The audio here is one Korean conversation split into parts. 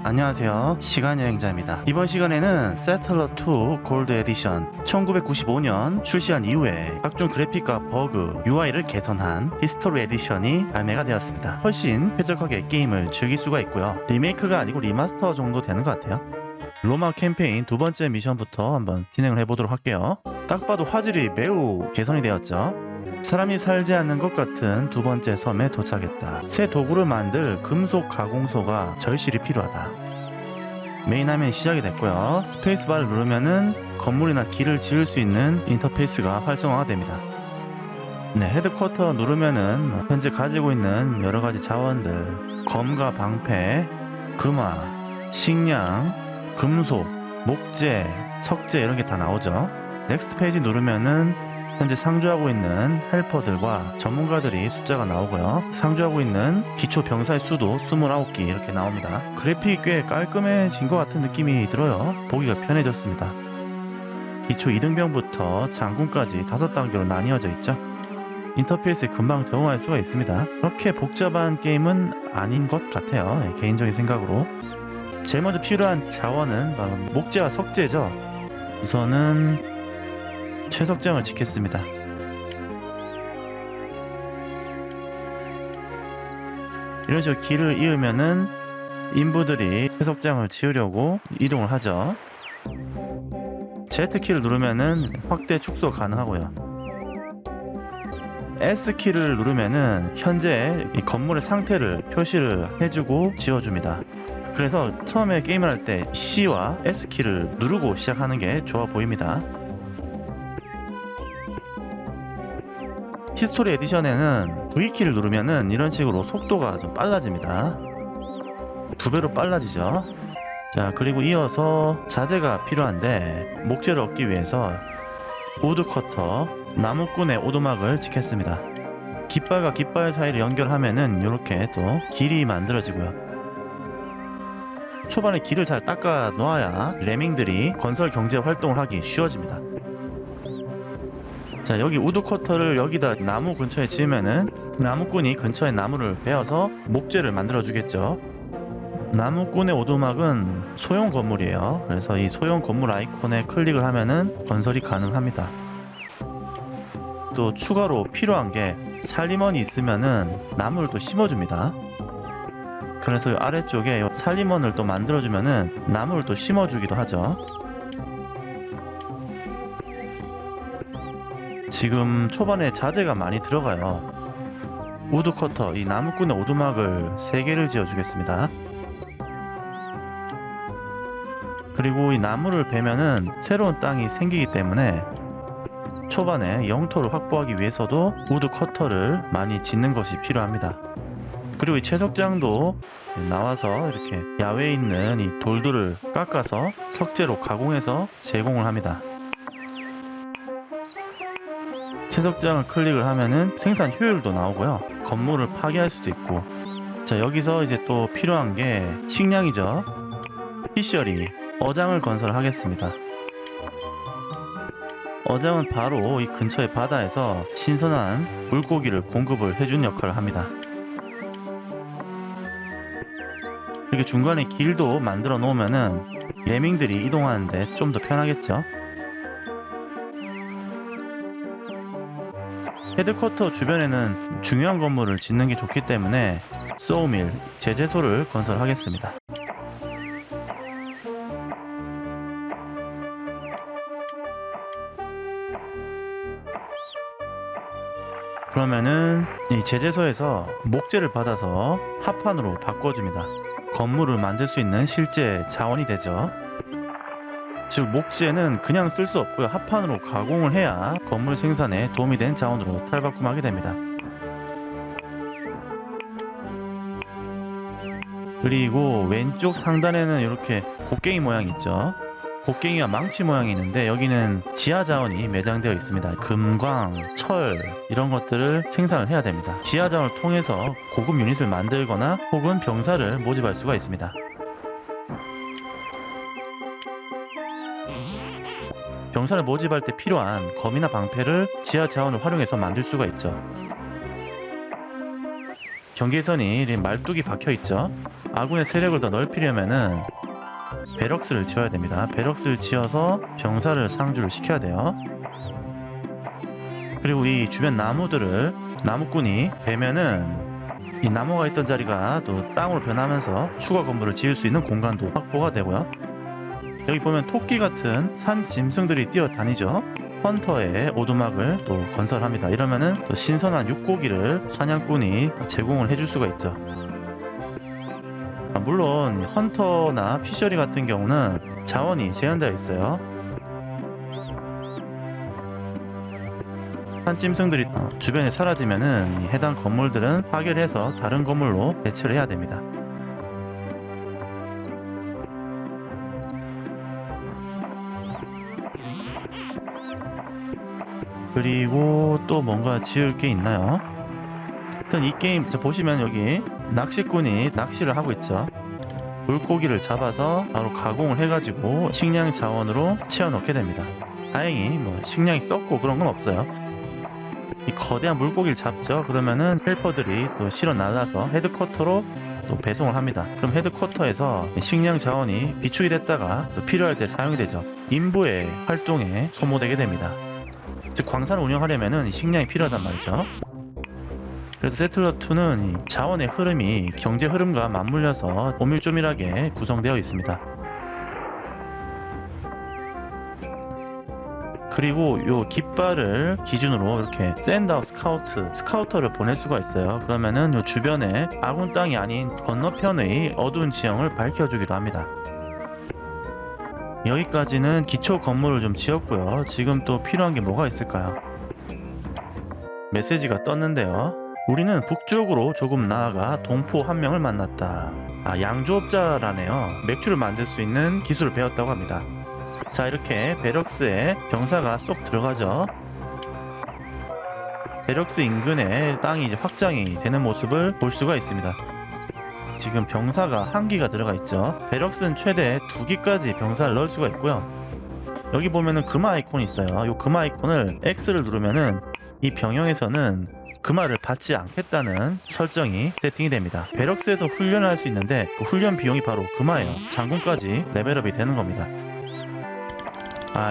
안녕하세요, 시간여행자입니다. 이번 시간에는 세틀러2 골드 에디션 1995년 출시한 이후에 각종 그래픽과 버그, UI를 개선한 히스토리 에디션이 발매가 되었습니다. 훨씬 쾌적하게 게임을 즐길 수가 있고요. 리메이크가 아니고 리마스터 정도 되는 것 같아요. 로마 캠페인 두 번째 미션부터 한번 진행을 해보도록 할게요. 딱 봐도 화질이 매우 개선이 되었죠. 사람이 살지 않는 것 같은 두 번째 섬에 도착했다. 새 도구를 만들 금속 가공소가 절실히 필요하다. 메인 화면이 시작이 됐고요. 스페이스바를 누르면은 건물이나 길을 지을 수 있는 인터페이스가 활성화가 됩니다. 네, 헤드쿼터 누르면은 현재 가지고 있는 여러가지 자원들, 검과 방패, 금화, 식량, 금속, 목재, 석재 이런 게 다 나오죠. 넥스트 페이지 누르면은 현재 상주하고 있는 헬퍼들과 전문가들이 숫자가 나오고요. 상주하고 있는 기초 병사의 수도 29기 이렇게 나옵니다. 그래픽이 꽤 깔끔해진 것 같은 느낌이 들어요. 보기가 편해졌습니다. 기초 2등병부터 장군까지 5단계로 나뉘어져 있죠. 인터페이스에 금방 적응할 수가 있습니다. 그렇게 복잡한 게임은 아닌 것 같아요. 개인적인 생각으로. 제일 먼저 필요한 자원은 바로 목재와 석재죠. 우선은 채석장을 짓겠습니다. 이런 식으로 길을 이으면은 인부들이 채석장을 지으려고 이동을 하죠. Z키를 누르면은 확대 축소 가능하고요. S키를 누르면은 현재 이 건물의 상태를 표시를 해주고 지어줍니다. 그래서 처음에 게임을 할 때 C와 S키를 누르고 시작하는 게 좋아 보입니다. 히스토리 에디션에는 V키를 누르면은 이런 식으로 속도가 좀 빨라집니다. 2배로 빨라지죠. 자, 그리고 이어서 자재가 필요한데 목재를 얻기 위해서 우드커터, 나무꾼의 오두막을 짓겠습니다. 깃발과 깃발 사이를 연결하면은 이렇게 또 길이 만들어지고요. 초반에 길을 잘 닦아 놓아야 레밍들이 건설 경제 활동을 하기 쉬워집니다. 자, 여기 우드커터를 여기다 나무 근처에 지으면은 나무꾼이 근처에 나무를 베어서 목재를 만들어 주겠죠. 나무꾼의 오두막은 소형 건물이에요. 그래서 이 소형 건물 아이콘에 클릭을 하면은 건설이 가능합니다. 또 추가로 필요한 게 살림원이 있으면은 나무를 또 심어줍니다. 그래서 이 아래쪽에 살림원을 또 만들어주면은 나무를 또 심어주기도 하죠. 지금 초반에 자재가 많이 들어가요. 우드커터, 이 나무꾼의 오두막을 3개를 지어주겠습니다. 그리고 이 나무를 베면은 새로운 땅이 생기기 때문에 초반에 영토를 확보하기 위해서도 우드커터를 많이 짓는 것이 필요합니다. 그리고 이 채석장도 나와서 이렇게 야외에 있는 이 돌들을 깎아서 석재로 가공해서 제공을 합니다. 채석장을 클릭을 하면은 생산 효율도 나오고요. 건물을 파괴할 수도 있고. 자, 여기서 이제 또 필요한 게 식량이죠. 피셔리, 어장을 건설하겠습니다. 어장은 바로 이 근처의 바다에서 신선한 물고기를 공급을 해준 역할을 합니다. 이렇게 중간에 길도 만들어 놓으면은 레밍들이 이동하는데 좀 더 편하겠죠. 헤드쿼터 주변에는 중요한 건물을 짓는 게 좋기 때문에 소우밀, 제재소를 건설하겠습니다. 그러면은 이 제재소에서 목재를 받아서 합판으로 바꿔줍니다. 건물을 만들 수 있는 실제 자원이 되죠. 즉 목재는 그냥 쓸 수 없고요. 합판으로 가공을 해야 건물 생산에 도움이 되는 자원으로 탈바꿈하게 됩니다. 그리고 왼쪽 상단에는 이렇게 곡괭이 모양이 있죠. 곡괭이와 망치 모양이 있는데 여기는 지하 자원이 매장되어 있습니다. 금광, 철 이런 것들을 생산을 해야 됩니다. 지하 자원을 통해서 고급 유닛을 만들거나 혹은 병사를 모집할 수가 있습니다. 병사를 모집할 때 필요한 검이나 방패를 지하 자원을 활용해서 만들 수가 있죠. 경계선이 말뚝이 박혀 있죠. 아군의 세력을 더 넓히려면은 베럭스를 지어야 됩니다. 베럭스를 지어서 병사를 상주를 시켜야 돼요. 그리고 이 주변 나무들을 나무꾼이 베면은 이 나무가 있던 자리가 또 땅으로 변하면서 추가 건물을 지을 수 있는 공간도 확보가 되고요. 여기 보면 토끼 같은 산 짐승들이 뛰어다니죠. 헌터의 오두막을 또 건설합니다. 이러면은 또 신선한 육고기를 사냥꾼이 제공을 해줄 수가 있죠. 물론 헌터나 피셔리 같은 경우는 자원이 제한되어 있어요. 산 짐승들이 주변에 사라지면은 이 해당 건물들은 파괴해서 다른 건물로 대체를 해야 됩니다. 그리고 또 뭔가 지을 게 있나요? 하여튼 이 게임 보시면 여기 낚시꾼이 낚시를 하고 있죠. 물고기를 잡아서 바로 가공을 해가지고 식량 자원으로 채워 넣게 됩니다. 다행히 뭐 식량이 썩고 그런 건 없어요. 이 거대한 물고기를 잡죠. 그러면은 헬퍼들이 또 실어 날라서 헤드쿼터로 또 배송을 합니다. 그럼 헤드쿼터에서 식량 자원이 비축이 됐다가 또 필요할 때 사용이 되죠. 인부의 활동에 소모되게 됩니다. 즉 광산을 운영하려면은 식량이 필요하단 말이죠. 그래서 세틀러2는 자원의 흐름이 경제 흐름과 맞물려서 오밀조밀하게 구성되어 있습니다. 그리고 요 깃발을 기준으로 이렇게 샌드아웃 스카우터를 보낼 수가 있어요. 그러면은 요 주변에 아군 땅이 아닌 건너편의 어두운 지형을 밝혀주기도 합니다. 여기까지는 기초 건물을 좀 지었고요. 지금 또 필요한 게 뭐가 있을까요? 메시지가 떴는데요. 우리는 북쪽으로 조금 나아가 동포 한 명을 만났다. 양조업자라네요. 맥주를 만들 수 있는 기술을 배웠다고 합니다. 자, 이렇게 베럭스에 병사가 쏙 들어가죠. 베럭스 인근에 땅이 이제 확장이 되는 모습을 볼 수가 있습니다. 지금 병사가 1기가 들어가 있죠. 베럭스는 최대 2기까지 병사를 넣을 수가 있고요. 여기 보면은 금화 아이콘이 있어요. 이 금화 아이콘을 X를 누르면은 이 병영에서는 금화를 받지 않겠다는 설정이 세팅이 됩니다. 베럭스에서 훈련을 할 수 있는데 그 훈련 비용이 바로 금화예요. 장군까지 레벨업이 되는 겁니다.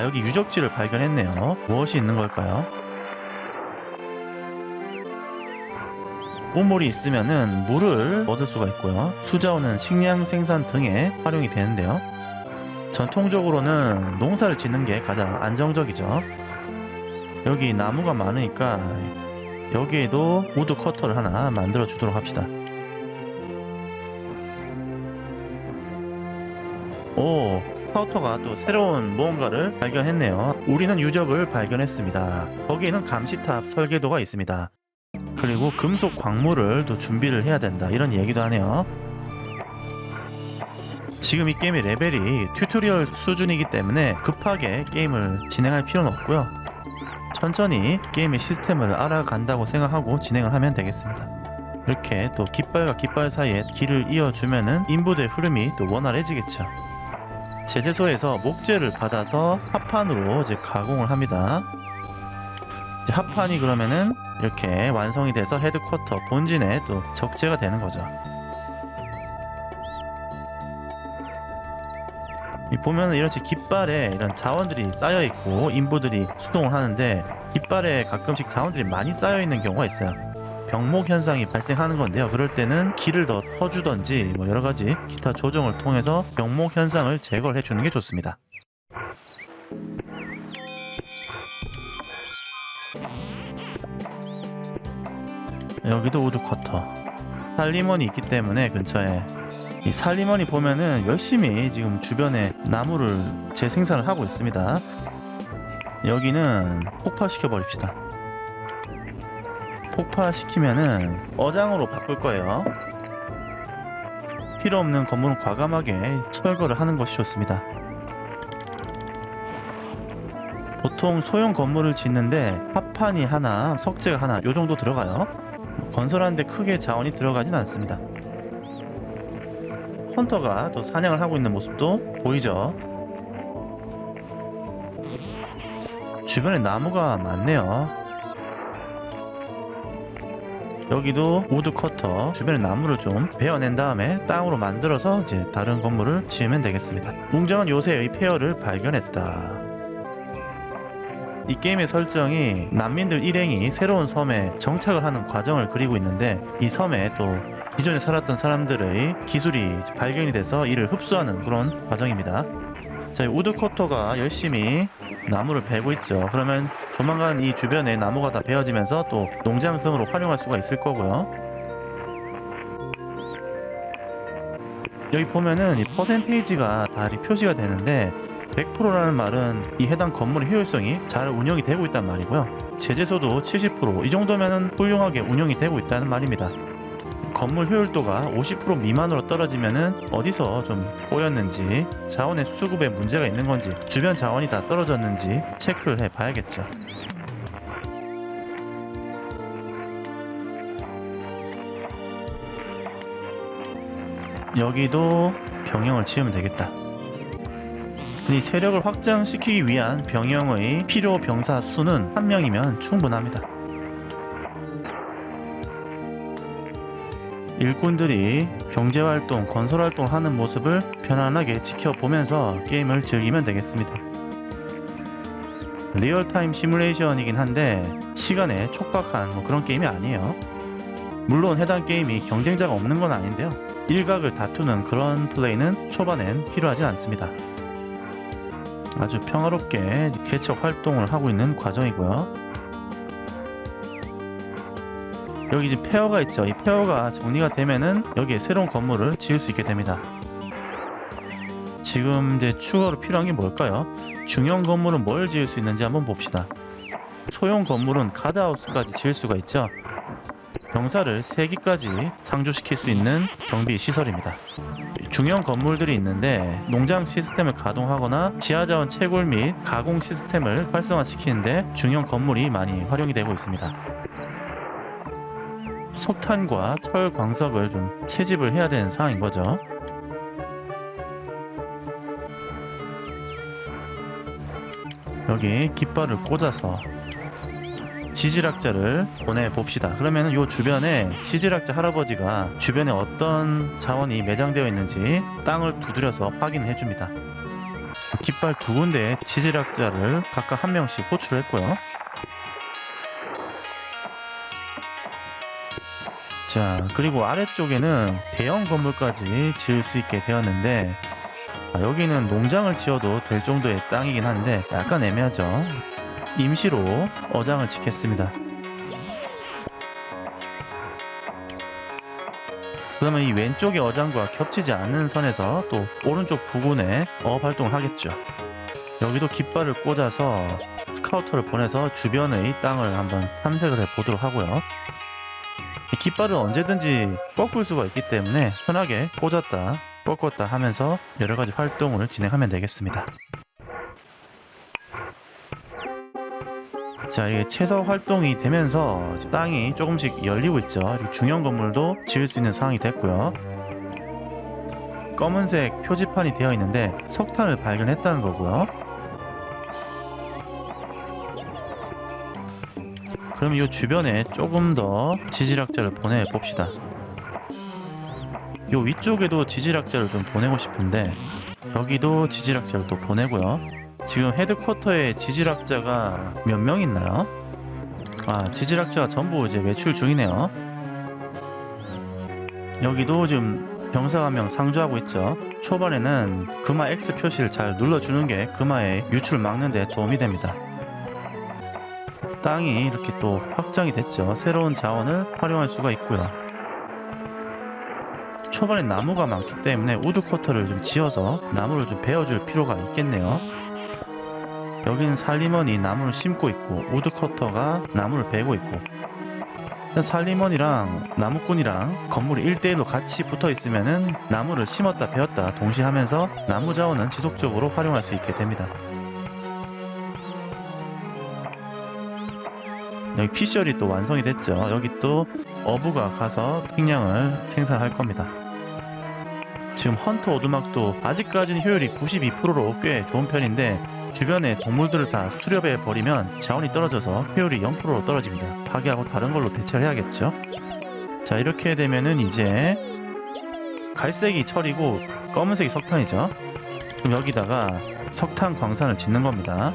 여기 유적지를 발견했네요. 무엇이 있는 걸까요? 우물이 있으면은 물을 얻을 수가 있고요. 수자원은 식량 생산 등에 활용이 되는데요. 전통적으로는 농사를 짓는 게 가장 안정적이죠. 여기 나무가 많으니까 여기에도 우드 커터를 하나 만들어 주도록 합시다. 오, 스카우터가 또 새로운 무언가를 발견했네요. 우리는 유적을 발견했습니다. 거기에는 감시탑 설계도가 있습니다. 그리고 금속 광물을 또 준비를 해야 된다, 이런 얘기도 하네요. 지금 이 게임의 레벨이 튜토리얼 수준이기 때문에 급하게 게임을 진행할 필요는 없고요. 천천히 게임의 시스템을 알아간다고 생각하고 진행을 하면 되겠습니다. 이렇게 또 깃발과 깃발 사이에 길을 이어주면은 인부들의 흐름이 또 원활해지겠죠. 제재소에서 목재를 받아서 합판으로 이제 가공을 합니다. 이제 합판이 그러면은 이렇게 완성이 돼서 헤드쿼터 본진에 또 적재가 되는 거죠. 보면은 이런 깃발에 이런 자원들이 쌓여 있고 인부들이 수동을 하는데 깃발에 가끔씩 자원들이 많이 쌓여 있는 경우가 있어요. 병목 현상이 발생하는 건데요. 그럴 때는 길을 더 터주던지 뭐 여러 가지 기타 조정을 통해서 병목 현상을 제거를 해주는 게 좋습니다. 여기도 우드커터 살리먼이 있기 때문에 근처에 이 살리먼이 보면은 열심히 지금 주변에 나무를 재생산을 하고 있습니다. 여기는 폭파시켜 버립시다. 폭파시키면은 어장으로 바꿀 거예요. 필요 없는 건물은 과감하게 철거를 하는 것이 좋습니다. 보통 소형 건물을 짓는데 합판이 하나, 석재가 하나 요 정도 들어가요. 건설하는데 크게 자원이 들어가진 않습니다. 헌터가 또 사냥을 하고 있는 모습도 보이죠. 주변에 나무가 많네요. 여기도 우드 커터 주변에 나무를 좀 베어낸 다음에 땅으로 만들어서 이제 다른 건물을 지으면 되겠습니다. 웅장한 요새의 폐허를 발견했다. 이 게임의 설정이 난민들 일행이 새로운 섬에 정착을 하는 과정을 그리고 있는데, 이 섬에 또 기존에 살았던 사람들의 기술이 발견이 돼서 이를 흡수하는 그런 과정입니다. 자, 이 우드커터가 열심히 나무를 베고 있죠. 그러면 조만간 이 주변에 나무가 다 베어지면서 또 농장 등으로 활용할 수가 있을 거고요. 여기 보면은 이 퍼센테이지가 다 표시가 되는데, 100%라는 말은 이 해당 건물의 효율성이 잘 운영이 되고 있단 말이고요. 제재소도 70%, 이 정도면은 훌륭하게 운영이 되고 있다는 말입니다. 건물 효율도가 50% 미만으로 떨어지면은 어디서 좀 꼬였는지, 자원의 수급에 문제가 있는 건지, 주변 자원이 다 떨어졌는지 체크를 해 봐야겠죠. 여기도 병영을 지으면 되겠다. 이 세력을 확장시키기 위한 병영의 필요 병사 수는 1명이면 충분합니다. 일꾼들이 경제활동, 건설활동을 하는 모습을 편안하게 지켜보면서 게임을 즐기면 되겠습니다. 리얼타임 시뮬레이션이긴 한데 시간에 촉박한 그런 게임이 아니에요. 물론 해당 게임이 경쟁자가 없는 건 아닌데요, 일각을 다투는 그런 플레이는 초반엔 필요하지 않습니다. 아주 평화롭게 개척 활동을 하고 있는 과정이고요. 여기 지금 폐허가 있죠. 이 폐허가 정리가 되면은 여기에 새로운 건물을 지을 수 있게 됩니다. 지금 이제 추가로 필요한 게 뭘까요? 중형 건물은 뭘 지을 수 있는지 한번 봅시다. 소형 건물은 가드하우스까지 지을 수가 있죠. 병사를 3기까지 상주시킬 수 있는 경비 시설입니다. 중형 건물들이 있는데 농장 시스템을 가동하거나 지하자원 채굴 및 가공 시스템을 활성화시키는데 중형 건물이 많이 활용이 되고 있습니다. 석탄과 철 광석을 좀 채집을 해야 되는 상황인 거죠. 여기 깃발을 꽂아서 지질학자를 보내봅시다. 그러면 요 주변에 지질학자 할아버지가 주변에 어떤 자원이 매장되어 있는지 땅을 두드려서 확인을 해줍니다. 깃발 2군데에 지질학자를 각각 1명씩 호출을 했고요. 자, 그리고 아래쪽에는 대형 건물까지 지을 수 있게 되었는데, 여기는 농장을 지어도 될 정도의 땅이긴 한데 약간 애매하죠. 임시로 어장을 짓겠습니다. 그러면 이 왼쪽의 어장과 겹치지 않는 선에서 또 오른쪽 부근에 어업 활동을 하겠죠. 여기도 깃발을 꽂아서 스카우터를 보내서 주변의 땅을 한번 탐색을 해보도록 하고요. 이 깃발은 언제든지 꺾을 수가 있기 때문에 편하게 꽂았다 꺾었다 하면서 여러가지 활동을 진행하면 되겠습니다. 자, 이게 채서 활동이 되면서 땅이 조금씩 열리고 있죠. 중형 건물도 지을 수 있는 상황이 됐고요. 검은색 표지판이 되어 있는데 석탄을 발견했다는 거고요. 그럼 이 주변에 조금 더 지질학자를 보내봅시다. 이 위쪽에도 지질학자를 좀 보내고 싶은데 여기도 지질학자를 또 보내고요. 지금 헤드쿼터에 지질학자가 몇 명 있나요? 지질학자가 전부 이제 외출 중이네요. 여기도 지금 병사가 1명 상주하고 있죠. 초반에는 금화 X 표시를 잘 눌러주는 게 금화의 유출을 막는 데 도움이 됩니다. 땅이 이렇게 또 확장이 됐죠. 새로운 자원을 활용할 수가 있고요. 초반에 나무가 많기 때문에 우드쿼터를 좀 지어서 나무를 좀 베어줄 필요가 있겠네요. 여기는 살리먼이 나무를 심고 있고 우드커터가 나무를 베고 있고, 살리먼이랑 나무꾼이랑 건물이 1대1로 같이 붙어 있으면은 나무를 심었다 베었다 동시에 하면서 나무 자원은 지속적으로 활용할 수 있게 됩니다. 여기 피셜이 또 완성이 됐죠. 여기 또 어부가 가서 식량을 생산할 겁니다. 지금 헌터 오두막도 아직까지는 효율이 92%로 꽤 좋은 편인데 주변에 동물들을 다 수렵해 버리면 자원이 떨어져서 효율이 0%로 떨어집니다. 파괴하고 다른 걸로 대체를 해야겠죠. 자, 이렇게 되면은 이제 갈색이 철이고 검은색이 석탄이죠. 그럼 여기다가 석탄 광산을 짓는 겁니다.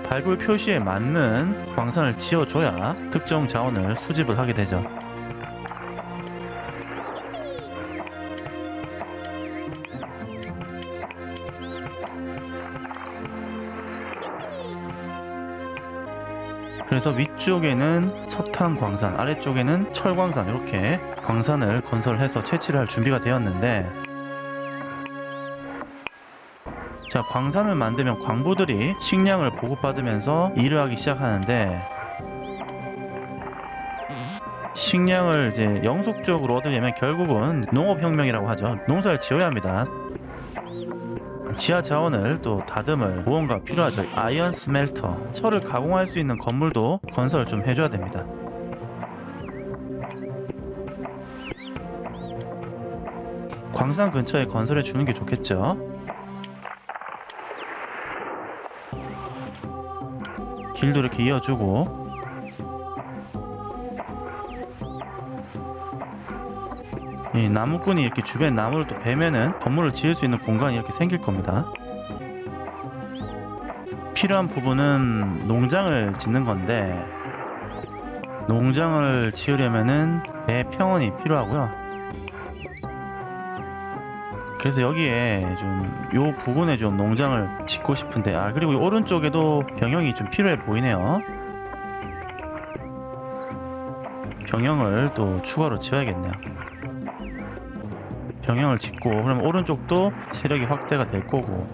발굴 표시에 맞는 광산을 지어줘야 특정 자원을 수집을 하게 되죠. 그래서 위쪽에는 석탄 광산, 아래쪽에는 철 광산, 이렇게 광산을 건설해서 채취를 할 준비가 되었는데, 자, 광산을 만들면 광부들이 식량을 보급받으면서 일을 하기 시작하는데, 식량을 이제 영속적으로 얻으려면 결국은 농업혁명이라고 하죠. 농사를 지어야 합니다. 지하 자원을 또 다듬을 무언가 필요하죠. 아이언 스멜터, 철을 가공할 수 있는 건물도 건설을 좀 해줘야 됩니다. 광산 근처에 건설해 주는 게 좋겠죠. 길도 이렇게 이어주고, 이 나무꾼이 이렇게 주변 나무를 또 베면은 건물을 지을 수 있는 공간이 이렇게 생길 겁니다. 필요한 부분은 농장을 짓는 건데, 농장을 지으려면은 대평원이 필요하고요. 그래서 여기에 좀 요 부근에 좀 농장을 짓고 싶은데, 그리고 이 오른쪽에도 병영이 좀 필요해 보이네요. 병영을 또 추가로 지어야겠네요. 병영을 짓고, 그럼 오른쪽도 세력이 확대가 될 거고,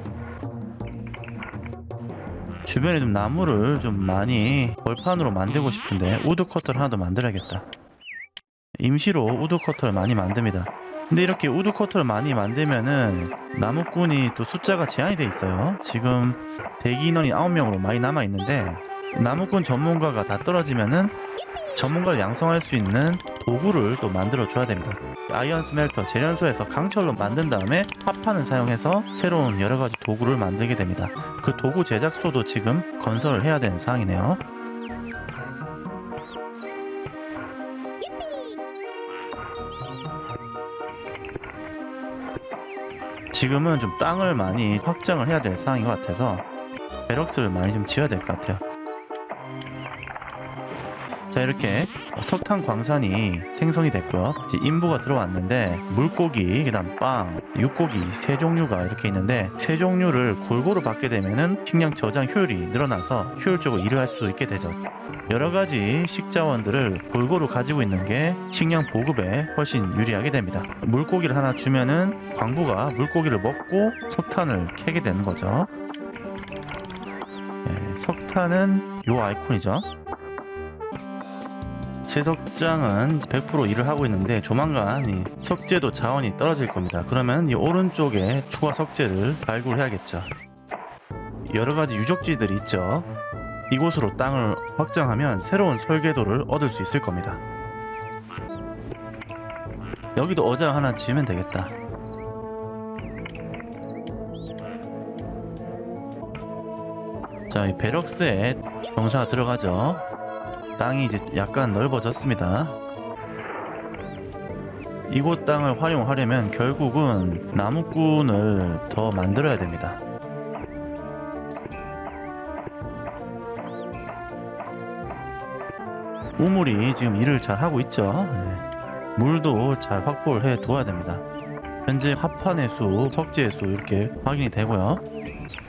주변에 좀 나무를 좀 많이 벌판으로 만들고 싶은데 우드커터를 하나 더 만들어야겠다. 임시로 우드커터를 많이 만듭니다. 근데 이렇게 우드커터를 많이 만들면은 나무꾼이 또 숫자가 제한이 돼 있어요. 지금 대기 인원이 9명으로 많이 남아 있는데, 나무꾼 전문가가 다 떨어지면은 전문가를 양성할 수 있는 도구를 또 만들어 줘야 됩니다. 아이언 스멜터 재련소에서 강철로 만든 다음에 합판을 사용해서 새로운 여러가지 도구를 만들게 됩니다. 그 도구 제작소도 지금 건설을 해야 되는 상황이네요. 지금은 좀 땅을 많이 확장을 해야 될 상황인 것 같아서 베럭스를 많이 좀 지어야 될 것 같아요. 자, 이렇게 석탄 광산이 생성이 됐고요. 이제 인부가 들어왔는데, 물고기, 그다음 빵, 육고기 세 종류가 이렇게 있는데, 세 종류를 골고루 받게 되면은 식량 저장 효율이 늘어나서 효율적으로 일을 할 수 있게 되죠. 여러 가지 식자원들을 골고루 가지고 있는 게 식량 보급에 훨씬 유리하게 됩니다. 물고기를 하나 주면은 광부가 물고기를 먹고 석탄을 캐게 되는 거죠. 네, 석탄은 요 아이콘이죠. 채석장은 100% 일을 하고 있는데, 조만간 이 석재도 자원이 떨어질 겁니다. 그러면 이 오른쪽에 추가 석재를 발굴해야겠죠. 여러가지 유적지들이 있죠. 이곳으로 땅을 확장하면 새로운 설계도를 얻을 수 있을 겁니다. 여기도 어장 하나 지으면 되겠다. 자, 이 베럭스에 병사가 들어가죠. 땅이 이제 약간 넓어졌습니다. 이곳 땅을 활용하려면 결국은 나무꾼을 더 만들어야 됩니다. 우물이 지금 일을 잘 하고 있죠. 네. 물도 잘 확보를 해 둬야 됩니다. 현재 합판의 수, 석재의 수 이렇게 확인이 되고요.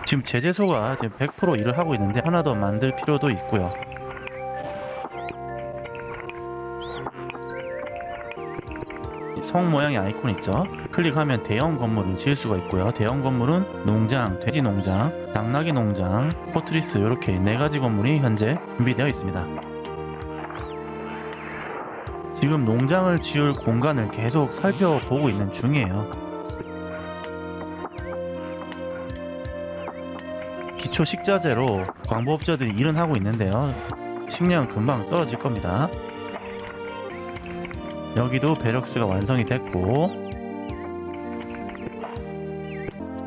지금 제재소가 지금 100% 일을 하고 있는데 하나 더 만들 필요도 있고요. 성 모양의 아이콘 있죠. 클릭하면 대형 건물을 지을 수가 있고요. 대형 건물은 농장, 돼지 농장, 당나귀 농장, 포트리스, 이렇게 4가지 건물이 현재 준비되어 있습니다. 지금 농장을 지을 공간을 계속 살펴보고 있는 중이에요. 기초 식자재로 광부업자들이 일은 하고 있는데요. 식량은 금방 떨어질 겁니다. 여기도 베럭스가 완성이 됐고,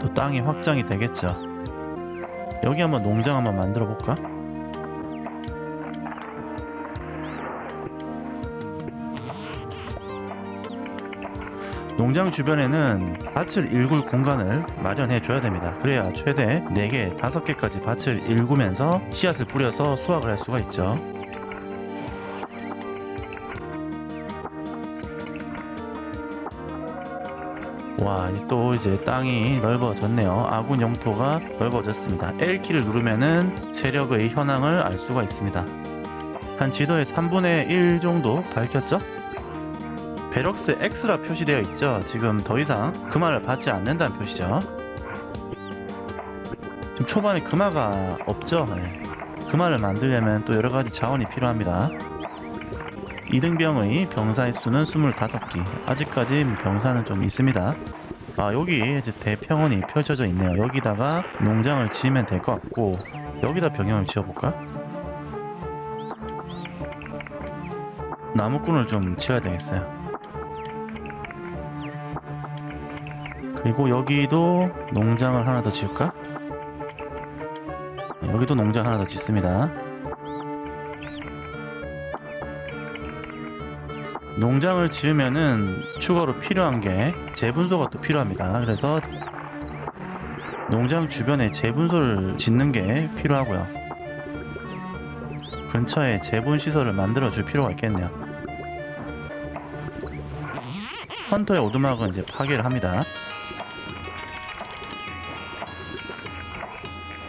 또 땅이 확장이 되겠죠. 여기 한번 농장 한번 만들어 볼까? 농장 주변에는 밭을 일굴 공간을 마련해 줘야 됩니다. 그래야 최대 4개, 5개까지 밭을 일구면서 씨앗을 뿌려서 수확을 할 수가 있죠. 와, 또 이제 땅이 넓어졌네요. 아군 영토가 넓어졌습니다. L키를 누르면은 세력의 현황을 알 수가 있습니다. 한 지도의 3분의 1 정도 밝혔죠? 베럭스 X라 표시되어 있죠. 지금 더 이상 금화를 받지 않는다는 표시죠. 지금 초반에 금화가 없죠. 네. 금화를 만들려면 또 여러가지 자원이 필요합니다. 2등병의 병사의 수는 25기. 아직까지 병사는 좀 있습니다. 아, 여기 이제 대평원이 펼쳐져 있네요. 여기다가 농장을 지으면 될 것 같고, 여기다 병영을 지어볼까? 나무꾼을 좀 지어야 되겠어요. 그리고 여기도 농장을 하나 더 지을까? 여기도 농장 하나 더 짓습니다. 농장을 지으면은 추가로 필요한 게 재분소가 또 필요합니다. 그래서 농장 주변에 재분소를 짓는 게 필요하고요. 근처에 재분시설을 만들어 줄 필요가 있겠네요. 헌터의 오두막은 이제 파괴를 합니다.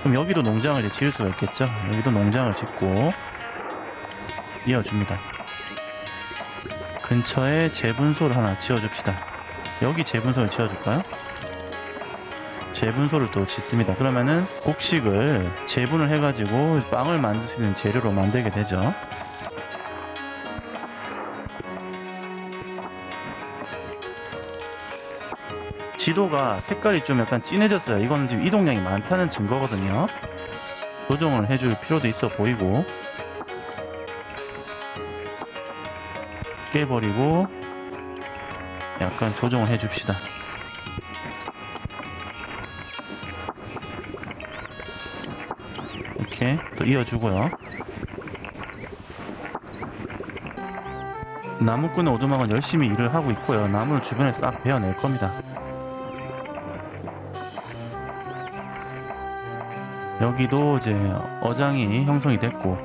그럼 여기도 농장을 이제 지을 수가 있겠죠. 여기도 농장을 짓고 이어줍니다. 근처에 재분소를 하나 지어줍시다. 여기 재분소를 지어줄까요? 재분소를 또 짓습니다. 그러면은 곡식을 재분을 해가지고 빵을 만들 수 있는 재료로 만들게 되죠. 지도가 색깔이 좀 약간 진해졌어요. 이건 지금 이동량이 많다는 증거거든요. 조정을 해줄 필요도 있어 보이고, 깨버리고 약간 조정을 해줍시다. 이렇게 또 이어주고요. 나무꾼의 오두막은 열심히 일을 하고 있고요. 나무를 주변에 싹 베어낼 겁니다. 여기도 이제 어장이 형성이 됐고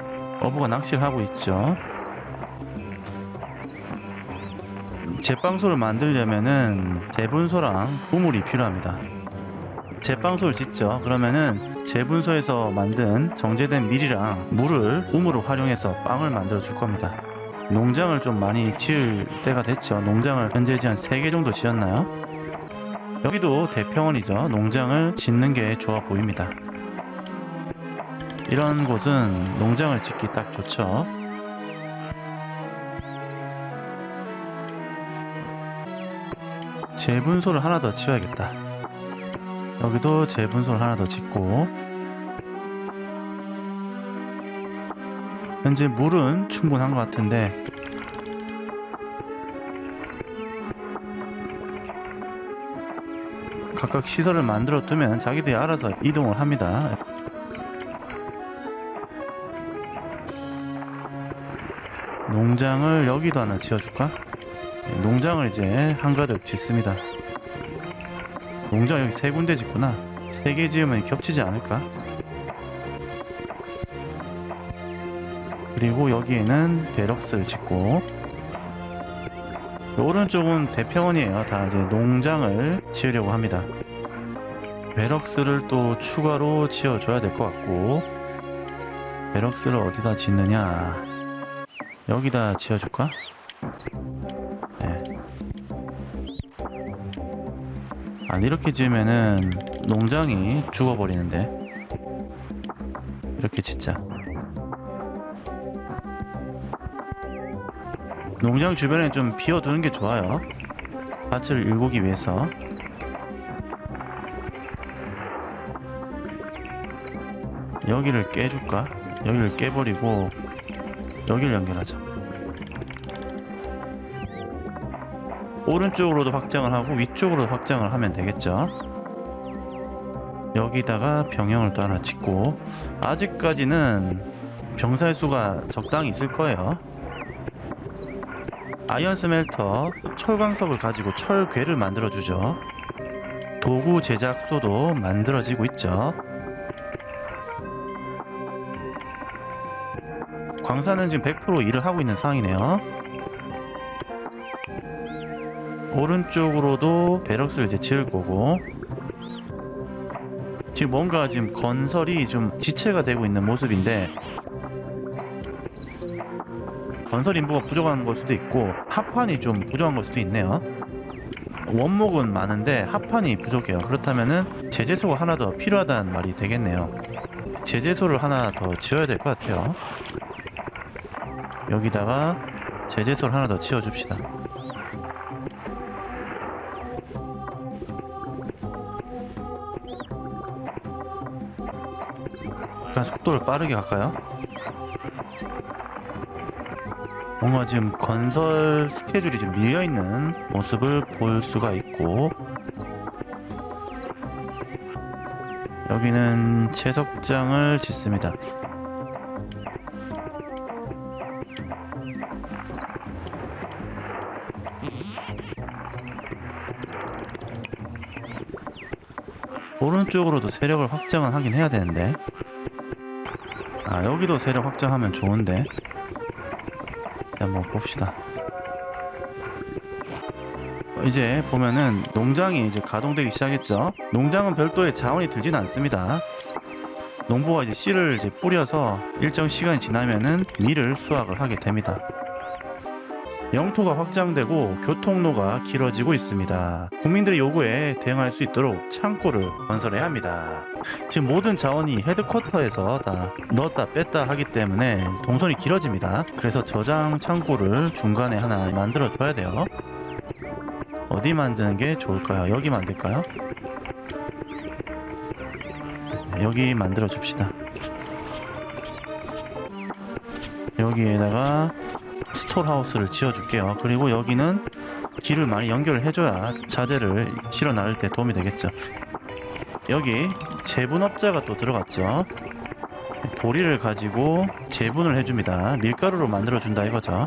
어부가 낚시를 하고 있죠. 제빵소를 만들려면은 재분소랑 우물이 필요합니다. 제빵소를 짓죠. 그러면은 재분소에서 만든 정제된 밀이랑 물을 우물을 활용해서 빵을 만들어 줄 겁니다. 농장을 좀 많이 지을 때가 됐죠. 농장을 현재 한 3개 정도 지었나요? 여기도 대평원이죠. 농장을 짓는 게 좋아 보입니다. 이런 곳은 농장을 짓기 딱 좋죠. 재분소를 하나 더 지어야겠다. 여기도 재분소를 하나 더 짓고, 현재 물은 충분한 것 같은데 각각 시설을 만들어 두면 자기들이 알아서 이동을 합니다. 농장을 여기도 하나 지어줄까? 농장을 이제 한가득 짓습니다. 농장 여기 3군데 짓구나. 3개 지으면 겹치지 않을까? 그리고 여기에는 베럭스를 짓고, 오른쪽은 대평원이에요. 다 이제 농장을 지으려고 합니다. 베럭스를 또 추가로 지어줘야 될 것 같고, 베럭스를 어디다 짓느냐? 여기다 지어줄까? 네. 아니, 이렇게 지으면은 농장이 죽어버리는데, 이렇게 짓자. 농장 주변에 좀 비워두는 게 좋아요. 밭을 일구기 위해서. 여기를 깨줄까? 여기를 깨버리고 여기를 연결하자. 오른쪽으로도 확장을 하고 위쪽으로도 확장을 하면 되겠죠. 여기다가 병영을 또 하나 짓고, 아직까지는 병사의 수가 적당히 있을 거예요. 아이언 스멜터, 철광석을 가지고 철괴를 만들어주죠. 도구 제작소도 만들어지고 있죠. 광산은 지금 100% 일을 하고 있는 상황이네요. 오른쪽으로도 베럭스를 이제 지을 거고, 지금 뭔가 지금 건설이 좀 지체가 되고 있는 모습인데, 건설 인부가 부족한 걸 수도 있고 합판이 좀 부족한 걸 수도 있네요. 원목은 많은데 합판이 부족해요. 그렇다면은 제재소가 하나 더 필요하다는 말이 되겠네요. 제재소를 하나 더 지어야 될 것 같아요. 여기다가 제재소를 하나 더 지어줍시다. 약간 속도를 빠르게 갈까요? 뭔가 지금 건설 스케줄이 좀 밀려있는 모습을 볼 수가 있고, 여기는 채석장을 짓습니다. 오른쪽으로도 세력을 확장은 하긴 해야 되는데, 여기도 세력 확장하면 좋은데. 한번 봅시다. 이제 보면은 농장이 이제 가동되기 시작했죠. 농장은 별도의 자원이 들진 않습니다. 농부가 이제 씨를 이제 뿌려서 일정 시간이 지나면은 밀을 수확을 하게 됩니다. 영토가 확장되고 교통로가 길어지고 있습니다. 국민들의 요구에 대응할 수 있도록 창고를 건설해야 합니다. 지금 모든 자원이 헤드쿼터에서 다 넣었다 뺐다 하기 때문에 동선이 길어집니다. 그래서 저장 창고를 중간에 하나 만들어 줘야 돼요. 어디 만드는 게 좋을까요? 여기 만들까요? 여기 만들어 줍시다. 여기에다가 스토어하우스를 지어줄게요. 그리고 여기는 길을 많이 연결을 해줘야 자재를 실어 나를 때 도움이 되겠죠. 여기 제분업자가 또 들어갔죠. 보리를 가지고 제분을 해줍니다. 밀가루로 만들어준다 이거죠.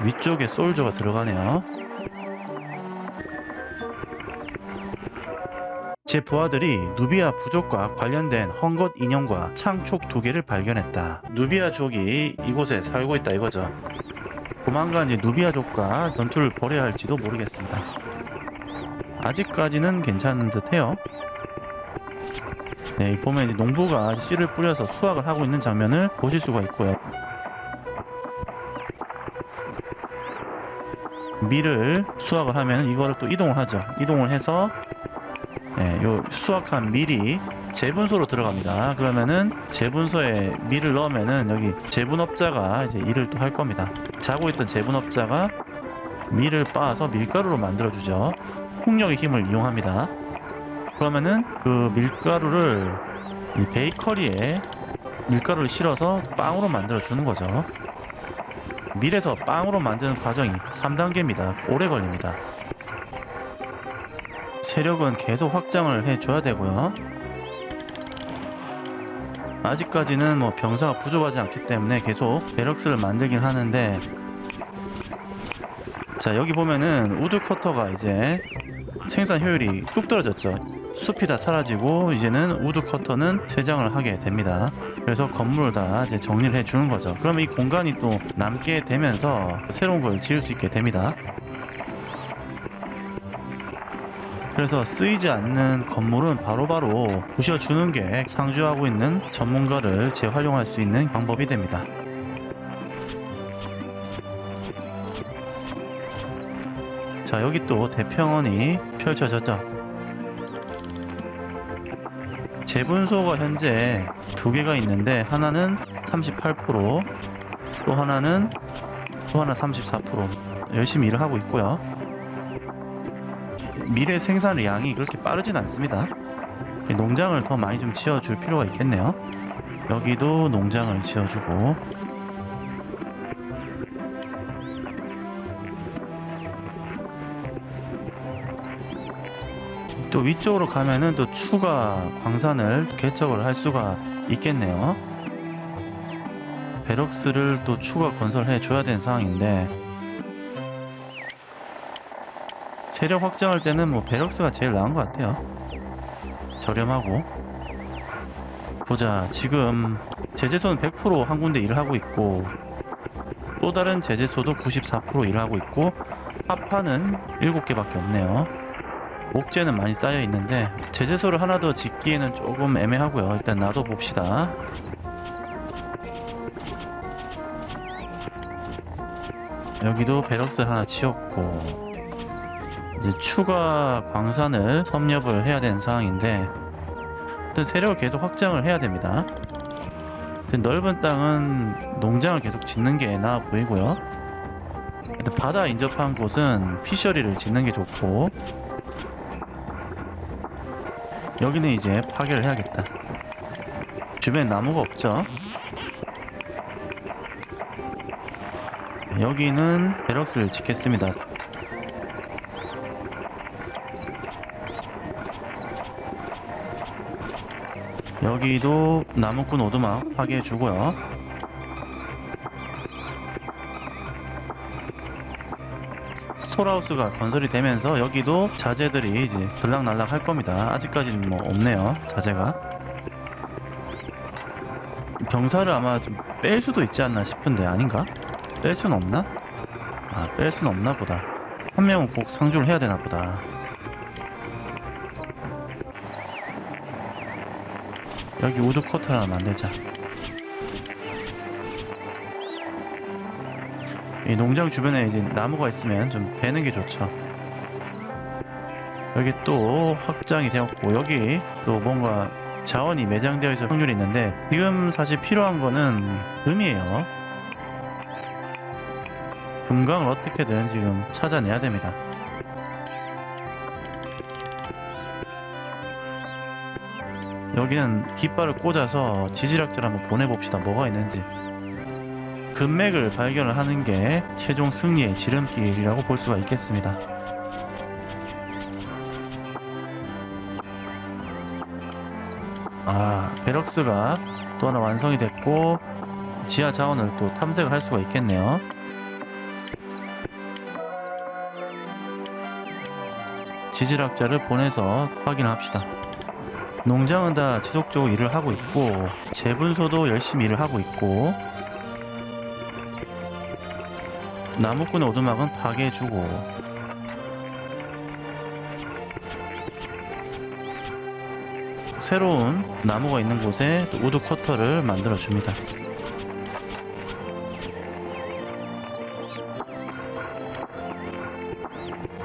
위쪽에 솔저가 들어가네요. 제 부하들이 누비아 부족과 관련된 헝겊 인형과 창촉 2개를 발견했다. 누비아족이 이곳에 살고 있다 이거죠. 조만간 이제 누비아족과 전투를 벌여야 할지도 모르겠습니다. 아직까지는 괜찮은 듯해요. 네, 보면 이제 농부가 씨를 뿌려서 수확을 하고 있는 장면을 보실 수가 있고요. 밀을 수확을 하면 이거를 또 이동을 하죠. 이동을 해서 요 수확한 밀이 제분소로 들어갑니다. 그러면은 제분소에 밀을 넣으면은 여기 제분업자가 이제 일을 또 할 겁니다. 자고 있던 제분업자가 밀을 빻아서 밀가루로 만들어주죠. 풍력의 힘을 이용합니다. 그러면은 그 밀가루를 이 베이커리에 밀가루를 실어서 빵으로 만들어 주는 거죠. 밀에서 빵으로 만드는 과정이 3단계입니다. 오래 걸립니다. 세력은 계속 확장을 해줘야 되고요. 아직까지는 뭐 병사가 부족하지 않기 때문에 계속 베럭스를 만들긴 하는데, 자 여기 보면은 우드커터가 이제 생산 효율이 뚝 떨어졌죠. 숲이 다 사라지고 이제는 우드커터는 퇴장을 하게 됩니다. 그래서 건물을 다 이제 정리를 해주는 거죠. 그러면 이 공간이 또 남게 되면서 새로운 걸 지을 수 있게 됩니다. 그래서 쓰이지 않는 건물은 바로바로 부셔주는 게 상주하고 있는 전문가를 재활용할 수 있는 방법이 됩니다. 자 여기 또 대평원이 펼쳐졌죠. 재분소가 현재 2개가 있는데 하나는 38%, 또 하나 34% 열심히 일을 하고 있고요. 밀의 생산 양이 그렇게 빠르진 않습니다. 농장을 더 많이 좀 지어줄 필요가 있겠네요. 여기도 농장을 지어주고, 또 위쪽으로 가면은 또 추가 광산을 개척을 할 수가 있겠네요. 베럭스를 또 추가 건설해 줘야 되는 상황인데, 세력 확장할 때는 뭐 베럭스가 제일 나은 것 같아요. 저렴하고. 보자, 지금 제재소는 100% 한 군데 일을 하고 있고, 또 다른 제재소도 94% 일을 하고 있고, 합판은 7개밖에 없네요. 목재는 많이 쌓여 있는데 제재소를 하나 더 짓기에는 조금 애매하고요. 일단 놔둬 봅시다. 여기도 베럭스를 하나 지었고, 이제 추가 광산을 섭렵을 해야 되는 상황인데, 일단 세력을 계속 확장을 해야 됩니다. 일단 넓은 땅은 농장을 계속 짓는 게 나아 보이고요. 일단 바다 인접한 곳은 피셔리를 짓는 게 좋고, 여기는 이제 파괴를 해야겠다. 주변에 나무가 없죠. 여기는 베럭스를 짓겠습니다. 여기도 나무꾼 오두막 파괴해주고요. 스토어하우스가 건설이 되면서 여기도 자재들이 이제 들락날락 할 겁니다. 아직까지는 뭐 없네요, 자재가. 병사를 아마 좀 뺄 수도 있지 않나 싶은데, 아닌가? 뺄 수는 없나? 아, 뺄 수는 없나 보다. 한 명은 꼭 상주를 해야 되나 보다. 여기 우드 커터 하나 만들자. 이 농장 주변에 이제 나무가 있으면 좀 베는 게 좋죠. 여기 또 확장이 되었고, 여기 또 뭔가 자원이 매장되어 있을 확률이 있는데, 지금 사실 필요한 거는 금이에요. 금광을 어떻게든 지금 찾아내야 됩니다. 여기는 깃발을 꽂아서 지질학자를 한번 보내봅시다. 뭐가 있는지. 금맥을 발견을 하는 게 최종 승리의 지름길이라고 볼 수가 있겠습니다. 아, 베럭스가 또 하나 완성이 됐고, 지하 자원을 또 탐색을 할 수가 있겠네요. 지질학자를 보내서 확인을 합시다. 농장은 다 지속적으로 일을 하고 있고, 재분소도 열심히 일을 하고 있고, 나무꾼의 오두막은 파괴해주고, 새로운 나무가 있는 곳에 또 우드 커터를 만들어 줍니다.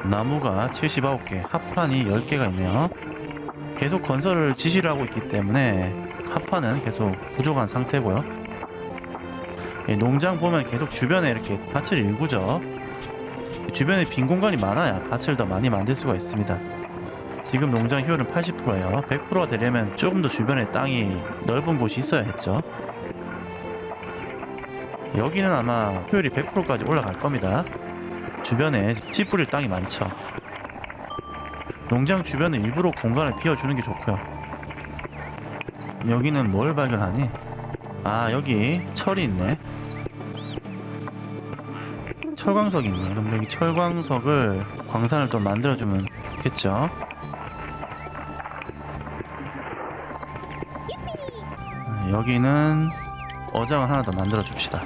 나무가 79개, 합판이 10개가 있네요. 계속 건설을 지시를 하고 있기 때문에 합판은 계속 부족한 상태고요. 농장 보면 계속 주변에 이렇게 밭을 일구죠. 주변에 빈 공간이 많아야 밭을 더 많이 만들 수가 있습니다. 지금 농장 효율은 80%예요. 100%가 되려면 조금 더 주변에 땅이 넓은 곳이 있어야 했죠. 여기는 아마 효율이 100%까지 올라갈 겁니다. 주변에 씨 뿌릴 땅이 많죠. 농장 주변에 일부러 공간을 비워주는 게 좋고요. 여기는 뭘 발견하니? 아, 여기 철이 있네. 철광석이 있네. 그럼 여기 철광석을 광산을 또 만들어주면 좋겠죠. 여기는 어장을 하나 더 만들어 줍시다.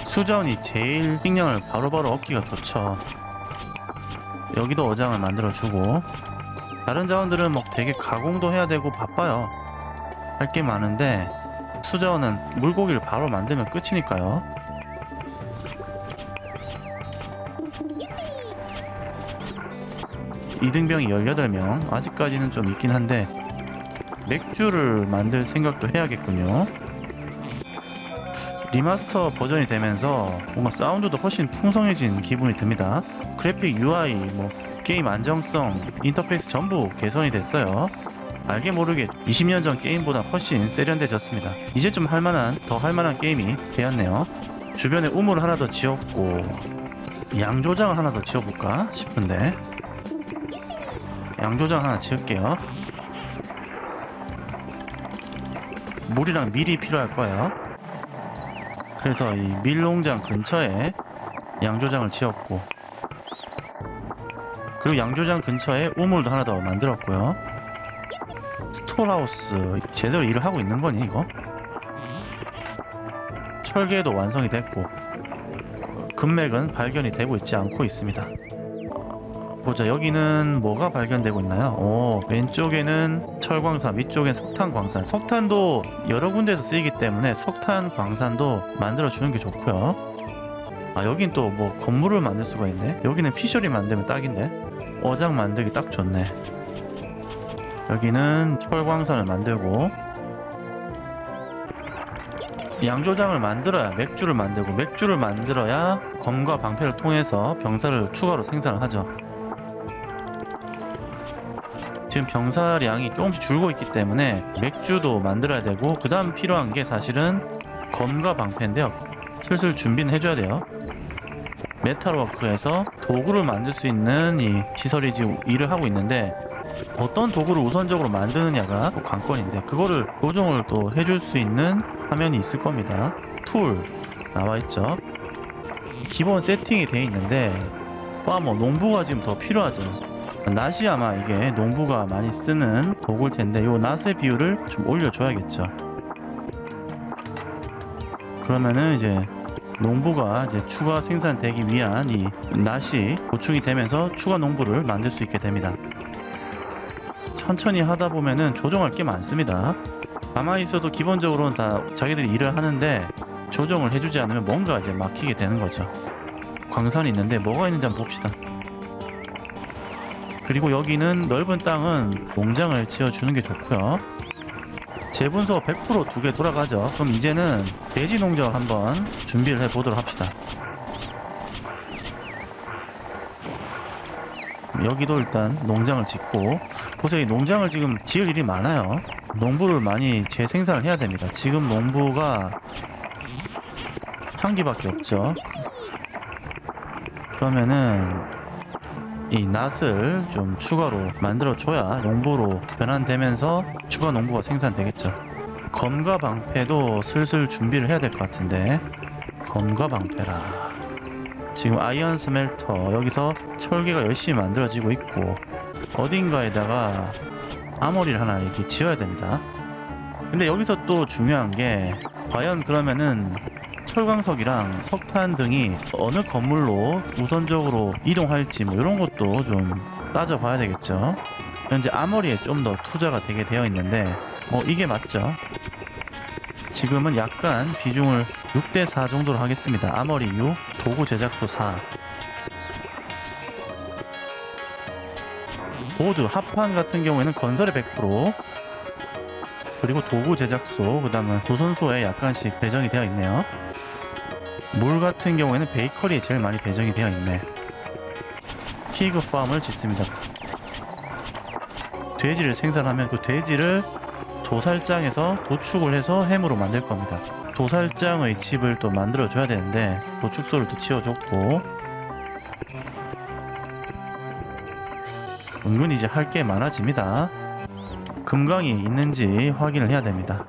수자원이 제일 식량을 바로바로 얻기가 좋죠. 여기도 어장을 만들어 주고, 다른 자원들은 뭐 되게 가공도 해야 되고 바빠요. 할 게 많은데 수자원은 물고기를 바로 만들면 끝이니까요. 이등병이 18명, 아직까지는 좀 있긴 한데 맥주를 만들 생각도 해야겠군요. 리마스터 버전이 되면서 뭔가 사운드도 훨씬 풍성해진 기분이 듭니다. 그래픽, UI, 뭐 게임 안정성, 인터페이스 전부 개선이 됐어요. 알게 모르게 20년 전 게임보다 훨씬 세련돼졌습니다. 이제 좀 더 할만한 게임이 되었네요. 주변에 우물을 하나 더 지었고, 양조장을 하나 더 지어볼까 싶은데, 양조장 하나 지을게요. 물이랑 밀이 필요할 거예요. 그래서 이 밀농장 근처에 양조장을 지었고, 그리고 양조장 근처에 우물도 하나 더 만들었고요. 스토어하우스 제대로 일을 하고 있는 거니 이거? 철계도 완성이 됐고, 금맥은 발견이 되고 있지 않고 있습니다. 보자, 여기는 뭐가 발견되고 있나요? 왼쪽에는 철광산, 위쪽엔 석탄광산. 석탄도 여러 군데에서 쓰이기 때문에 석탄 광산도 만들어 주는 게 좋고요. 여긴 또 뭐 건물을 만들 수가 있네. 여기는 피셔리 만들면 딱인데, 어장 만들기 딱 좋네. 여기는 철광산을 만들고, 양조장을 만들어야 맥주를 만들고, 맥주를 만들어야 검과 방패를 통해서 병사를 추가로 생산을 하죠. 지금 병사량이 조금씩 줄고 있기 때문에 맥주도 만들어야 되고, 그 다음 필요한 게 사실은 검과 방패인데요. 슬슬 준비는 해줘야 돼요. 메탈워크에서 도구를 만들 수 있는 이 시설이 지금 일을 하고 있는데, 어떤 도구를 우선적으로 만드느냐가 관건인데, 그거를 조정을 또 해줄 수 있는 화면이 있을 겁니다. 툴 나와있죠. 기본 세팅이 돼 있는데, 농부가 지금 더 필요하죠. 낫이 아마 이게 농부가 많이 쓰는 도구일 텐데, 요 낫의 비율을 좀 올려줘야겠죠. 그러면은 이제 농부가 이제 추가 생산되기 위한 이 낫이 보충이 되면서 추가 농부를 만들 수 있게 됩니다. 천천히 하다 보면은 조정할 게 많습니다. 가만히 있어도 기본적으로는 다 자기들이 일을 하는데, 조정을 해주지 않으면 뭔가 이제 막히게 되는 거죠. 광산이 있는데 뭐가 있는지 한번 봅시다. 그리고 여기는 넓은 땅은 농장을 지어주는 게 좋고요. 재분소 100% 두 개 돌아가죠. 그럼 이제는 돼지 농장을 한번 준비를 해보도록 합시다. 여기도 일단 농장을 짓고, 보세요. 이 농장을 지금 지을 일이 많아요. 농부를 많이 재생산을 해야 됩니다. 지금 농부가 한 개밖에 없죠. 그러면은 이 낫을 좀 추가로 만들어줘야 농부로 변환되면서 추가 농부가 생산되겠죠. 검과 방패도 슬슬 준비를 해야 될 것 같은데, 검과 방패라. 지금 아이언 스멜터, 여기서 철계가 열심히 만들어지고 있고, 어딘가에다가 아머리를 하나 이렇게 지어야 됩니다. 근데 여기서 또 중요한 게, 과연 그러면은 철광석이랑 석탄 등이 어느 건물로 우선적으로 이동할지 뭐 이런 것도 좀 따져봐야 되겠죠. 현재 아머리에 좀 더 투자가 되게 되어 있는데, 이게 맞죠. 지금은 약간 비중을 6대4 정도로 하겠습니다. 아머리 6, 도구 제작소 4. 보드, 합판 같은 경우에는 건설에 100%, 그리고 도구 제작소, 그 다음은 조선소에 약간씩 배정이 되어 있네요. 물 같은 경우에는 베이커리에 제일 많이 배정이 되어 있네. 피그 팜을 짓습니다. 돼지를 생산하면 그 돼지를 도살장에서 도축을 해서 햄으로 만들 겁니다. 도살장의 집을 또 만들어 줘야 되는데, 도축소를 또 지어줬고, 은근히 이제 할 게 많아집니다. 금강이 있는지 확인을 해야 됩니다.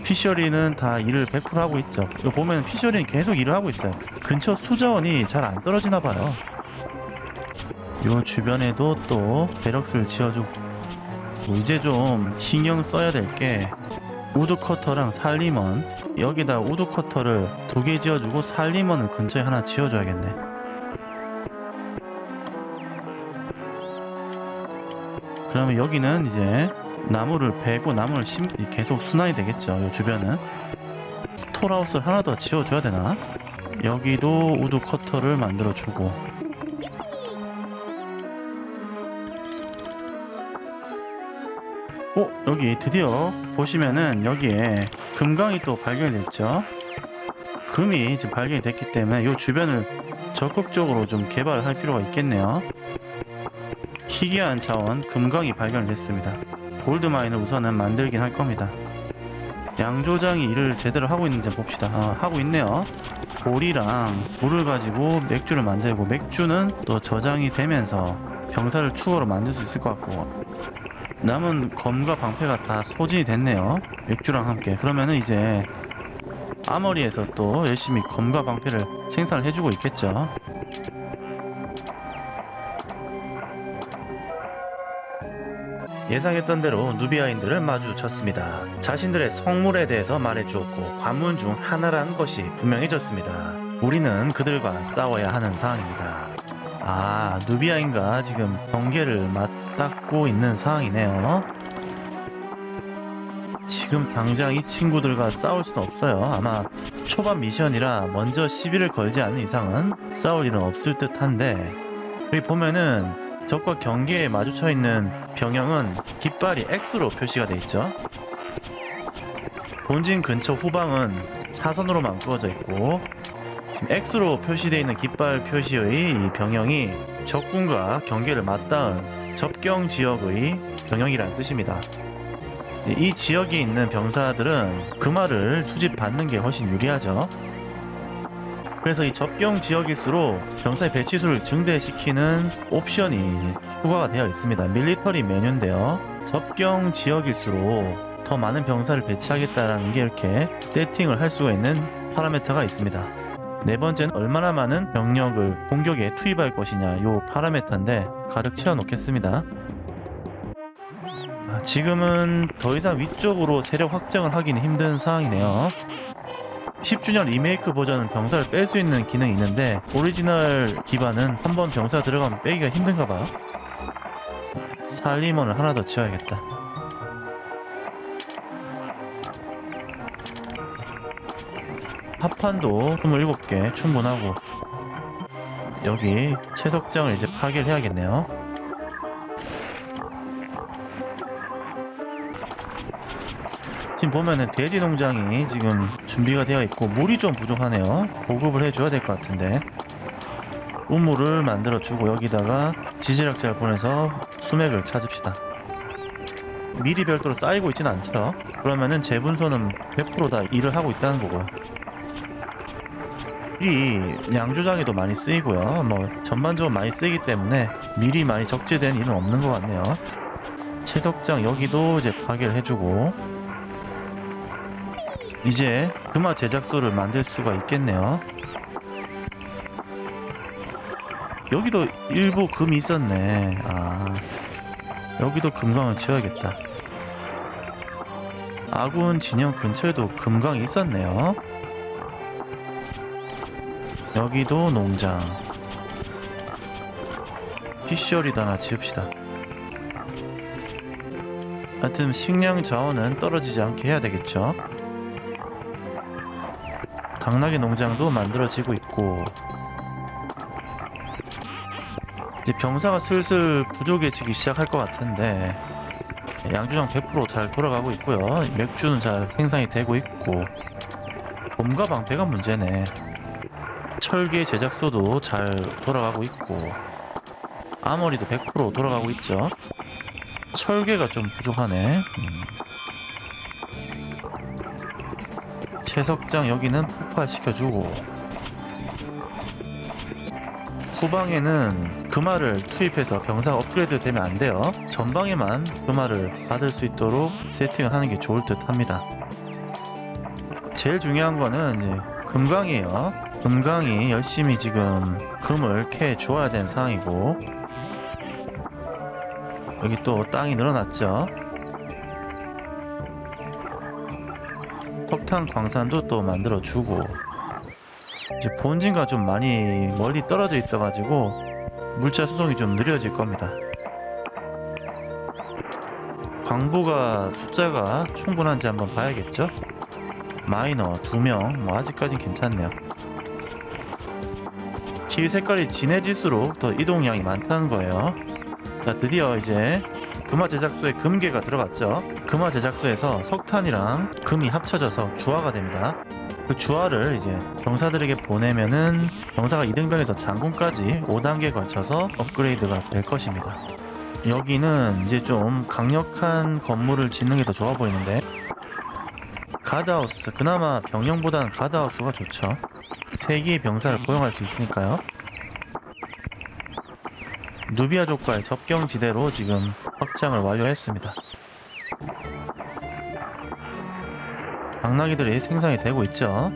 피셔리는 다 일을 100% 하고 있죠. 이거 보면 피셔리는 계속 일을 하고 있어요. 근처 수자원이 잘 안 떨어지나 봐요. 요 주변에도 또 베럭스를 지어주고, 이제 좀 신경 써야 될 게 우드커터랑 살리먼, 여기다 우드커터를 2개 지어주고 살리먼을 근처에 하나 지어줘야겠네. 그러면 여기는 이제 나무를 베고 나무를 계속 순환이 되겠죠. 이 주변은 스토어하우스를 하나 더 지어줘야 되나? 여기도 우드 커터를 만들어주고, 여기 드디어 보시면은 여기에 금강이 또 발견이 됐죠. 금이 지금 발견이 됐기 때문에 이 주변을 적극적으로 좀 개발을 할 필요가 있겠네요. 희귀한 자원 금강이 발견됐습니다. 골드마인을 우선은 만들긴 할 겁니다. 양조장이 일을 제대로 하고 있는지 봅시다. 하고 있네요. 돌이랑 물을 가지고 맥주를 만들고, 맥주는 또 저장이 되면서 병사를 추가로 만들 수 있을 것 같고, 남은 검과 방패가 다 소진이 됐네요. 맥주랑 함께. 그러면은 이제 아머리에서 또 열심히 검과 방패를 생산을 해주고 있겠죠. 예상했던 대로 누비아인들을 마주쳤습니다. 자신들의 성물에 대해서 말해주었고 관문 중 하나라는 것이 분명해졌습니다. 우리는 그들과 싸워야 하는 상황입니다. 아, 누비아인과 지금 경계를 맞닿고 있는 상황이네요. 지금 당장 이 친구들과 싸울 수는 없어요. 아마 초반 미션이라 먼저 시비를 걸지 않는 이상은 싸울 일은 없을 듯 한데, 여기 보면은 적과 경계에 마주쳐 있는 병영은 깃발이 X로 표시가 돼 있죠. 본진 근처 후방은 사선으로만 그어져 있고, 지금 X로 표시되어 있는 깃발 표시의 이 병영이 적군과 경계를 맞닿은 접경 지역의 병영이라는 뜻입니다. 이 지역에 있는 병사들은 금화를 수집받는 게 훨씬 유리하죠. 그래서 이 접경 지역일수록 병사의 배치수를 증대시키는 옵션이 추가가 되어 있습니다. 밀리터리 메뉴인데요. 접경 지역일수록 더 많은 병사를 배치하겠다는 게 이렇게 세팅을 할 수가 있는 파라미터가 있습니다. 네 번째는 얼마나 많은 병력을 공격에 투입할 것이냐, 요 파라미터인데 가득 채워 놓겠습니다. 지금은 더 이상 위쪽으로 세력 확장을 하기는 힘든 상황이네요. 10주년 리메이크 버전은 병사를 뺄 수 있는 기능이 있는데 오리지널 기반은 한번 병사 들어가면 빼기가 힘든가 봐요. 살리먼을 하나 더 지어야겠다. 합판도 27개 충분하고, 여기 채석장을 이제 파괴를 해야겠네요. 지금 보면은 돼지 농장이 지금 준비가 되어 있고 물이 좀 부족하네요. 보급을 해줘야 될 것 같은데, 우물을 만들어 주고 여기다가 지질학자를 보내서 수맥을 찾읍시다. 미리 별도로 쌓이고 있진 않죠. 그러면은 재분소는 100% 다 일을 하고 있다는 거고요. 이 양조장에도 많이 쓰이고요. 뭐 전반적으로 많이 쓰이기 때문에 미리 많이 적재된 일은 없는 것 같네요. 채석장 여기도 이제 파괴를 해주고, 이제 금화 제작소를 만들 수가 있겠네요. 여기도 일부 금이 있었네. 아, 여기도 금강을 지어야겠다. 아군 진영 근처에도 금강이 있었네요. 여기도 농장. 피셔리도 하나 지읍시다. 하여튼 식량 자원은 떨어지지 않게 해야 되겠죠. 당나귀 농장도 만들어지고 있고, 이제 병사가 슬슬 부족해지기 시작할 것 같은데 양조장 100% 잘 돌아가고 있고요. 맥주는 잘 생산이 되고 있고, 검과 방패가 문제네. 철계 제작소도 잘 돌아가고 있고, 아머리도 100% 돌아가고 있죠. 철계가 좀 부족하네. 채석장 여기는 폭발시켜주고, 후방에는 금화를 투입해서 병사가 업그레이드 되면 안 돼요. 전방에만 금화를 받을 수 있도록 세팅을 하는 게 좋을 듯 합니다. 제일 중요한 거는 이제 금강이에요. 금강이 열심히 지금 금을 캐 주어야 되는 상황이고, 여기 또 땅이 늘어났죠. 석탄 광산도 또 만들어주고, 이제 본진과 좀 많이 멀리 떨어져 있어가지고 물자 수송이 좀 느려질 겁니다. 광부가 숫자가 충분한지 한번 봐야겠죠. 마이너 2명, 뭐 아직까진 괜찮네요. 길 색깔이 진해질수록 더 이동량이 많다는 거예요. 자, 드디어 이제 금화 제작소에 금괴가 들어갔죠. 금화 제작소에서 석탄이랑 금이 합쳐져서 주화가 됩니다. 그 주화를 이제 병사들에게 보내면은 병사가 2등병에서 장군까지 5단계에 걸쳐서 업그레이드가 될 것입니다. 여기는 이제 좀 강력한 건물을 짓는 게 더 좋아 보이는데, 가드하우스, 그나마 병영보다는 가드하우스가 좋죠. 3개의 병사를 고용할 수 있으니까요. 누비아족과의 접경지대로 지금 확장을 완료했습니다. 당나귀들이 생산이 되고 있죠.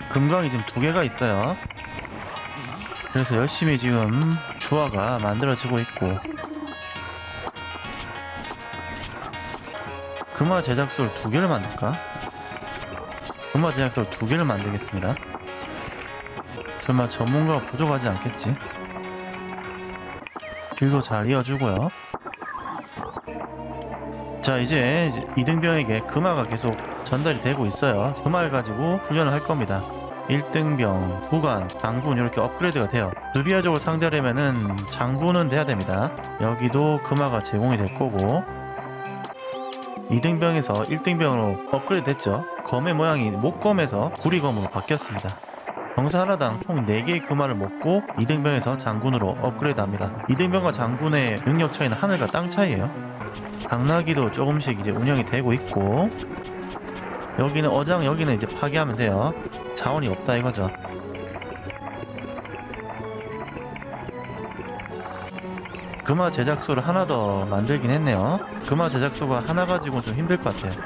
금광이 지금 2개가 있어요. 그래서 열심히 지금 주화가 만들어지고 있고, 금화 제작소를 2개를 만들까? 금화 제작소를 2개를 만들겠습니다. 설마 전문가가 부족하지 않겠지? 길도 잘 이어주고요. 자, 이제 이등병에게 금화가 계속 전달이 되고 있어요. 금화를 가지고 훈련을 할 겁니다. 1등병, 구관, 장군 이렇게 업그레이드가 돼요. 누비아족을 상대하려면은 장군은 돼야 됩니다. 여기도 금화가 제공이 될 거고, 2등병에서 1등병으로 업그레이드 됐죠. 검의 모양이 목검에서 구리검으로 바뀌었습니다. 병사 하나당 총 4개의 금화를 먹고 2등병에서 장군으로 업그레이드 합니다. 2등병과 장군의 능력 차이는 하늘과 땅 차이예요. 당나귀도 조금씩 이제 운영이 되고 있고, 여기는 어장, 여기는 이제 파괴하면 돼요. 자원이 없다 이거죠. 금화 제작소를 하나 더 만들긴 했네요. 금화 제작소가 하나 가지고는 좀 힘들 것 같아요.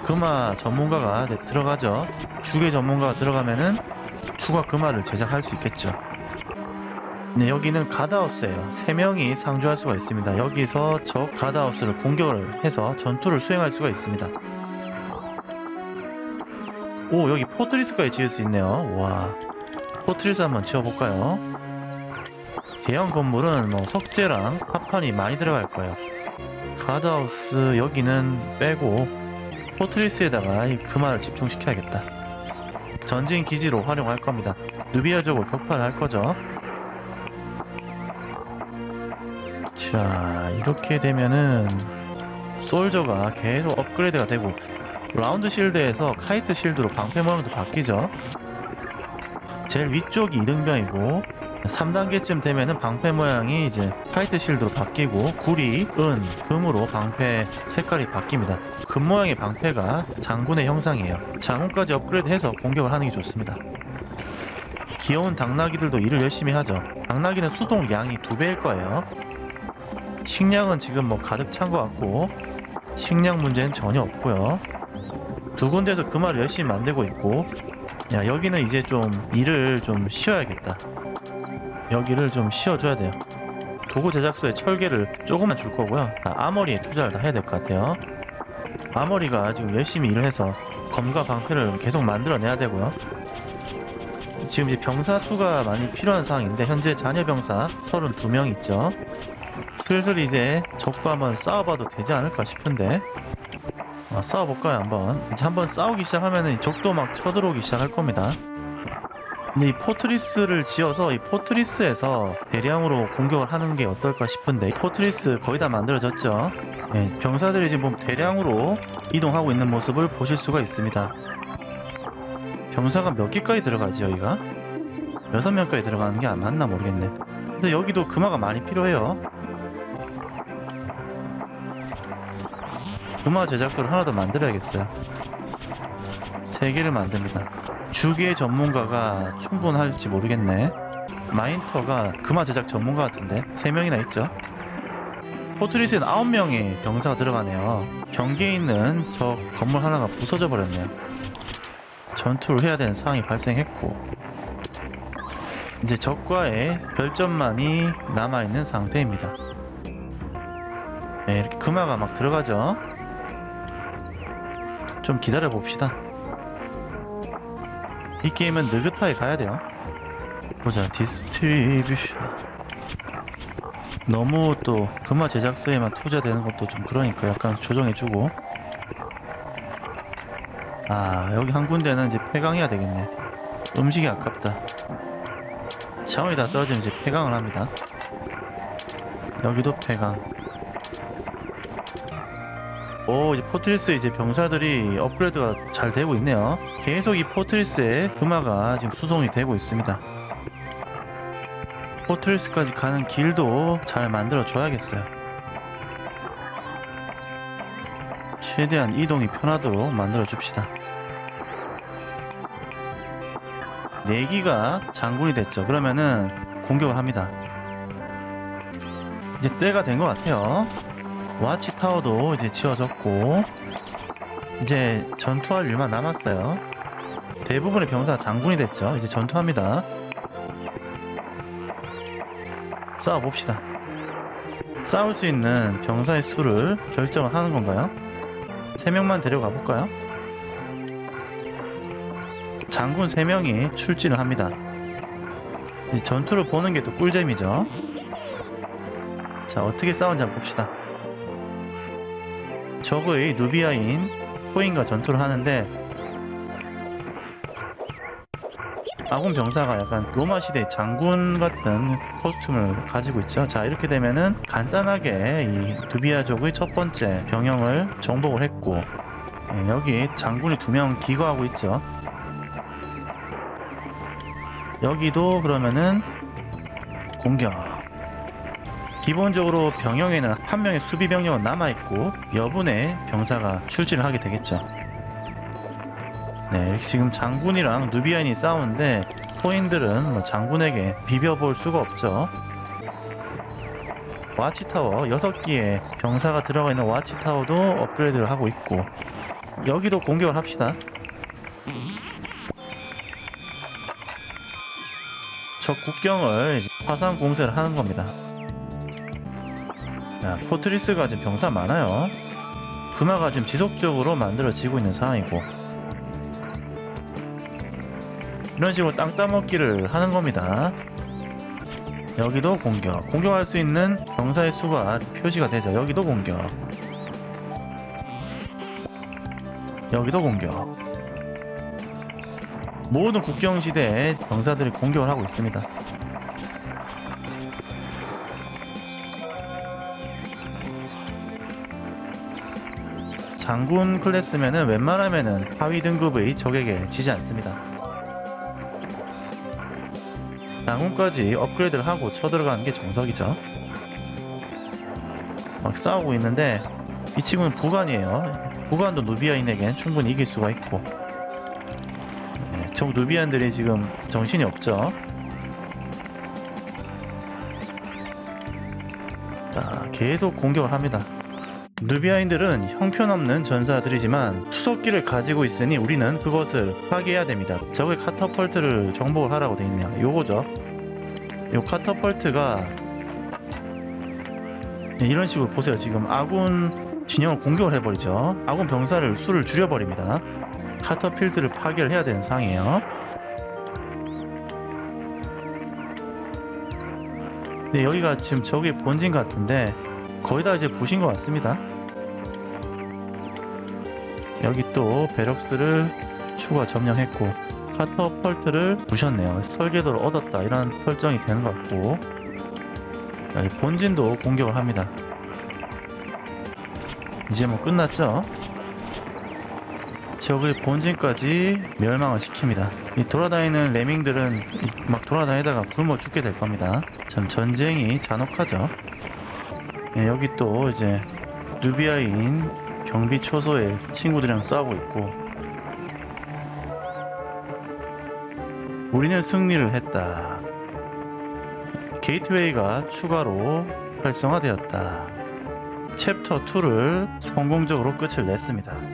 금화 전문가가 들어가죠. 주계 전문가가 들어가면은 추가 금화를 제작할 수 있겠죠. 네, 여기는 가드하우스예요. 3명이 상주할 수가 있습니다. 여기서 적 가드하우스를 공격을 해서 전투를 수행할 수가 있습니다. 오, 여기 포트리스까지 지을 수 있네요. 와, 포트리스 한번 지어볼까요? 대형 건물은 뭐 석재랑 합판이 많이 들어갈 거예요. 가드하우스 여기는 빼고 포트리스에다가 이 금화를 집중시켜야겠다. 전진 기지로 활용할 겁니다. 누비아족을 격파를 할 거죠. 자, 이렇게 되면은 솔저가 계속 업그레이드가 되고, 라운드 실드에서 카이트 실드로 방패 모양도 바뀌죠. 제일 위쪽이 2등병이고 3단계쯤 되면은 방패 모양이 이제 카이트 실드로 바뀌고, 구리, 은, 금으로 방패 색깔이 바뀝니다. 금 모양의 방패가 장군의 형상이에요. 장군까지 업그레이드해서 공격을 하는 게 좋습니다. 귀여운 당나귀들도 일을 열심히 하죠. 당나귀는 수동 양이 2배일 거예요. 식량은 지금 뭐 가득 찬 것 같고, 식량 문제는 전혀 없고요. 2군데에서 금화를 열심히 만들고 있고, 야, 여기는 이제 좀 일을 좀 쉬어야겠다. 여기를 좀 쉬어줘야 돼요. 도구 제작소에 철개를 조금만 줄 거고요. 아머리에 투자를 다 해야 될 것 같아요. 아머리가 지금 열심히 일을 해서 검과 방패를 계속 만들어내야 되고요. 지금 이제 병사 수가 많이 필요한 상황인데, 현재 잔여 병사 32명 있죠. 슬슬 이제 적과 한번 싸워봐도 되지 않을까 싶은데, 싸워볼까요? 이제 한번 싸우기 시작하면은 적도 막 쳐들어오기 시작할 겁니다. 근데 이 포트리스를 지어서 이 포트리스에서 대량으로 공격을 하는 게 어떨까 싶은데, 이 포트리스 거의 다 만들어졌죠. 네, 병사들이 지금 대량으로 이동하고 있는 모습을 보실 수가 있습니다. 병사가 몇 개까지 들어가지 여기가? 6명까지 들어가는 게 안 맞나 모르겠네. 근데 여기도 금화가 많이 필요해요. 금화 제작소를 하나 더 만들어야겠어요. 3개를 만듭니다. 주계 전문가가 충분할지 모르겠네. 마인터가 금화 제작 전문가 같은데 3명이나 있죠. 포트리스에는 9명의 병사가 들어가네요. 경계에 있는 저 건물 하나가 부서져 버렸네요. 전투를 해야 되는 상황이 발생했고, 이제 적과의 별점만이 남아있는 상태입니다. 네, 이렇게 금화가 막 들어가죠. 좀 기다려 봅시다. 이 게임은 느긋하게 가야 돼요. 보자, 디스트리뷰션. 너무 또 금화 제작소에만 투자되는 것도 좀 그러니까 약간 조정해주고. 여기 한 군데는 이제 폐강해야 되겠네. 음식이 아깝다. 자원이 다 떨어지면 이제 폐강을 합니다. 여기도 폐강. 오, 이제 포트리스 이제 병사들이 업그레이드가 잘 되고 있네요. 계속 이 포트리스에 금화가 지금 수송이 되고 있습니다. 포트리스까지 가는 길도 잘 만들어 줘야겠어요. 최대한 이동이 편하도록 만들어 줍시다. 4기가 장군이 됐죠. 그러면은 공격을 합니다. 이제 때가 된 것 같아요. 와치 타워도 이제 지어졌고 이제 전투할 일만 남았어요. 대부분의 병사가 장군이 됐죠. 이제 전투합니다. 싸워봅시다. 싸울 수 있는 병사의 수를 결정을 하는 건가요? 3명만 데려가 볼까요? 장군 3명이 출진을 합니다. 이 전투를 보는 게 또 꿀잼이죠. 자, 어떻게 싸우는지 한번 봅시다. 적의 누비아인 토인과 전투를 하는데 아군 병사가 약간 로마 시대 장군 같은 코스튬을 가지고 있죠. 자, 이렇게 되면은 간단하게 이 누비아족의 첫 번째 병영을 정복을 했고 여기 장군이 2명 기거하고 있죠. 여기도 그러면은 공격. 기본적으로 병영에는 한 명의 수비 병력은 남아있고 여분의 병사가 출진을 하게 되겠죠. 네, 지금 장군이랑 누비아인이 싸우는데 포인들은 뭐 장군에게 비벼볼 수가 없죠. 와치타워 6기의 병사가 들어가 있는 와치타워도 업그레이드를 하고 있고 여기도 공격을 합시다. 적 국경을 화상 공세를 하는 겁니다. 야, 포트리스가 지금 병사 많아요. 금화가 지금 지속적으로 만들어지고 있는 상황이고 이런 식으로 땅 따먹기를 하는 겁니다. 여기도 공격할 수 있는 병사의 수가 표시가 되죠. 여기도 공격, 여기도 공격. 모든 국경시대에 병사들이 공격을 하고 있습니다. 장군 클래스면은 웬만하면은 하위 등급의 적에게 지지 않습니다. 장군까지 업그레이드를 하고 쳐들어가는 게 정석이죠. 막 싸우고 있는데 이 친구는 부관이에요. 부관도 누비아인에겐 충분히 이길 수가 있고 적 누비안들이 지금 정신이 없죠. 자, 계속 공격을 합니다. 누비아인들은 형편없는 전사들이지만 수석기를 가지고 있으니 우리는 그것을 파괴해야 됩니다. 적의 카타펄트를 정복을 하라고 돼 있네요. 요거죠. 요 카타펄트가 이런 식으로 보세요. 지금 아군 진영을 공격을 해버리죠. 아군 병사를 수를 줄여버립니다. 카터필드를 파괴를 해야 되는 상황이에요. 네, 여기가 지금 적의 본진 같은데 거의 다 이제 부신 것 같습니다. 여기 또 베럭스를 추가 점령했고 카터펄트를 부셨네요. 설계도를 얻었다 이런 설정이 되는 것 같고 본진도 공격을 합니다. 이제 뭐 끝났죠? 적의 본진까지 멸망을 시킵니다. 이 돌아다니는 레밍들은 막 돌아다니다가 굶어 죽게 될 겁니다. 참 전쟁이 잔혹하죠. 예, 여기 또 이제 누비아인 경비 초소의 친구들이랑 싸우고 있고 우리는 승리를 했다. 게이트웨이가 추가로 활성화되었다. 챕터 2를 성공적으로 끝을 냈습니다.